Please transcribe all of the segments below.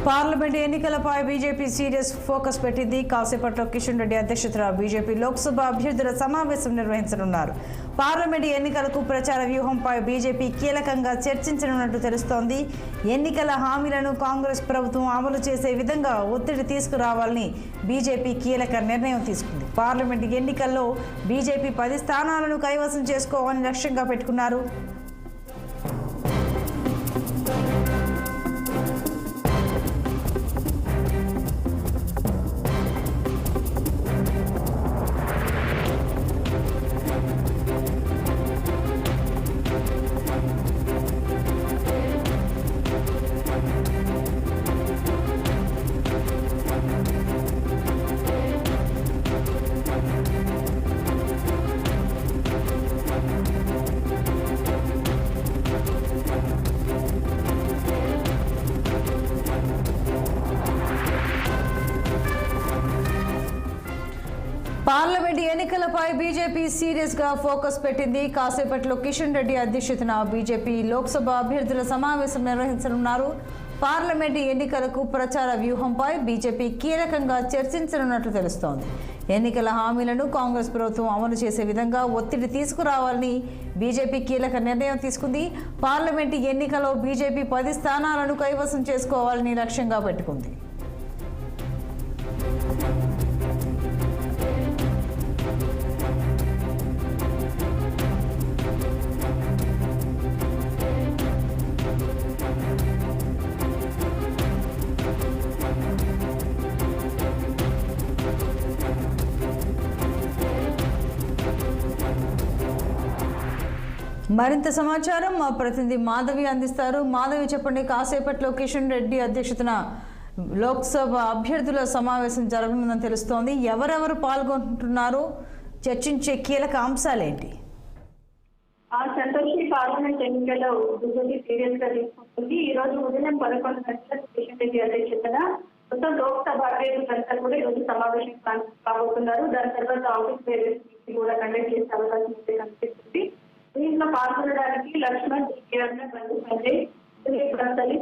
Parliament ఎన్నికలపై BJP serious focus పెట్టింది. కాసేపట్లో కిషన్ రెడ్డి అధ్యక్షతన బీజేపీ లోక్సభ అభ్యర్థుల సమావేశం నిర్వహించనున్నారు. పార్లమెంట్ ఎన్నికలకు ప్రచార వ్యూహంపై బీజేపీ కీలకంగా చర్చించనున్నట్టు తెలుస్తోంది. ఎన్నికల హామీలను కాంగ్రెస్ ప్రభుత్వం అమలు చేసే విధంగా ఒత్తిడి తీసుకురావాలని బీజేపీ కీలక నిర్ణయం తీసుకుంది. పార్లమెంట్ ఎన్నికల్లో బీజేపీ 10 స్థానాలను కైవసం చేసుకోవాలని లక్ష్యంగా పెట్టుకున్నారు. పార్లమెంట్ ఎన్నికలపై బీజేపీ సీరియస్ గా ఫోకస్ పెట్టింది. కాసేపట్లో కిషన్ రెడ్డి అధ్యక్షతన బీజేపీ లోక్సభ అభ్యర్థుల సమావేశం నిర్వహించనున్నారు. పార్లమెంట్ ఎన్నికలకు ప్రచార వ్యూహంపై బీజేపీ కీలకంగా చర్చించనున్నట్లు తెలుస్తోంది. ఎన్నికల హామీలను కాంగ్రెస్ ప్రభుత్వం అమలు చేసే విధంగా ఒత్తిడి తీసుకురావాలని బీజేపీ కీలక నిర్ణయం తీసుకుంది. పార్లమెంట్ ఎన్నికల్లో బీజేపీ 10 స్థానాలను కైవసం చేసుకోవాలని లక్ష్యంగా పెట్టుకుంది. మరింత సమాచారం మా ప్రతినిధి మాధవి అందిస్తారు. మాధవి, చెప్పండి. కాసేపట్లో కిషన్ రెడ్డి అధ్యక్షతన లోక్సభ అభ్యర్థుల సమావేశం జరగనుందని తెలుస్తోంది. ఎవరెవరు పాల్గొంటున్నారు? చర్చించే కీలక అంశాలేంటి? సంతోషి పార్లమెంట్ ఎన్నికల్లో బీజేపీ సీరియస్ గా తీసుకుంటుంది. ఈ రోజు ఉదయం 11 గంటలకు కిషన్ రెడ్డి అధ్యక్షతన మొత్తం లోక్సభ అభ్యర్థులంతా కూడా ఈ రోజు సమావేశం కాబోతున్నారు. దాని తర్వాత ఆఫీస్ వేరియస్ కూడా కండక్ట్ చేసే అవకాశం అయితే కనిపిస్తుంది. దీంట్లో పాల్గొనడానికి లక్ష్మణ్, బంధు సంజయ్,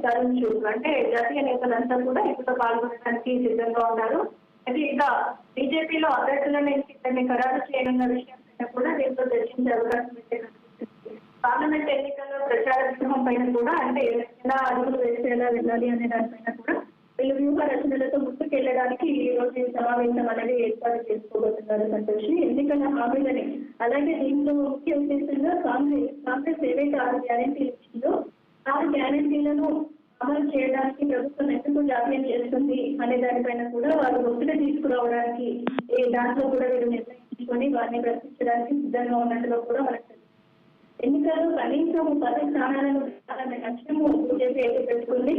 తరుణ్ చూడ్ అంటే జాతీయ నేతలంతా కూడా ఇప్పుడు పాల్గొనడానికి సిద్ధంగా ఉన్నారు. అయితే ఇంకా బీజేపీలో అభ్యర్థులను ఇద్దరిని ఖరారు చేయనున్న విషయం కూడా దీంతో చర్చించే అవకాశం అయితే కనిపిస్తుంది. పార్లమెంట్ ఎన్నికల్లో ప్రచార వ్యూహం పైన కూడా అంటే ఎలా అడుగులు వేసేలా వెళ్ళాలి అనే దానిపైన కూడా వీళ్ళు వ్యూహ రచనలతో ముందుకెళ్లడానికి ఈ రోజు ఈ సమావేశం అనేది ఏర్పాటు చేసుకోబోతున్నారు. సంతోషి ఎన్నికల హామీలని అలాగే దీంట్లో ముఖ్య ఉద్దేశంగా కాంగ్రెస్ ఏవైతే 6 గ్యారెంటీలు ఇచ్చిందో 6 గ్యారెంటీలను అమలు చేయడానికి ప్రభుత్వం ఎందుకు జాప్యం చేస్తుంది అనే దానిపైన కూడా వారు ఒత్తిడి తీసుకురావడానికి దాంట్లో కూడా వీళ్ళు నిర్ణయించుకొని వారిని ప్రశ్నించడానికి సిద్ధంగా ఉన్నట్టుగా కూడా మనకు ఎన్నికల్లో కనీసం 10 స్థానాలను లక్ష్యము బీజేపీ అయితే పెట్టుకుంది.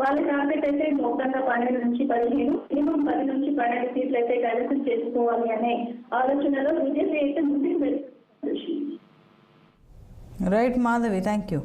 వాళ్ళ టార్గెట్ అయితే మొత్తంగా 12 నుంచి 15, మినిమం 10 నుంచి 12 సీట్లు అయితే కైవసం చేసుకోవాలి అనే ఆలోచనలో బీజేపీ అయితే ముందుకు వెళ్తుంది. Right Madhavi, thank you.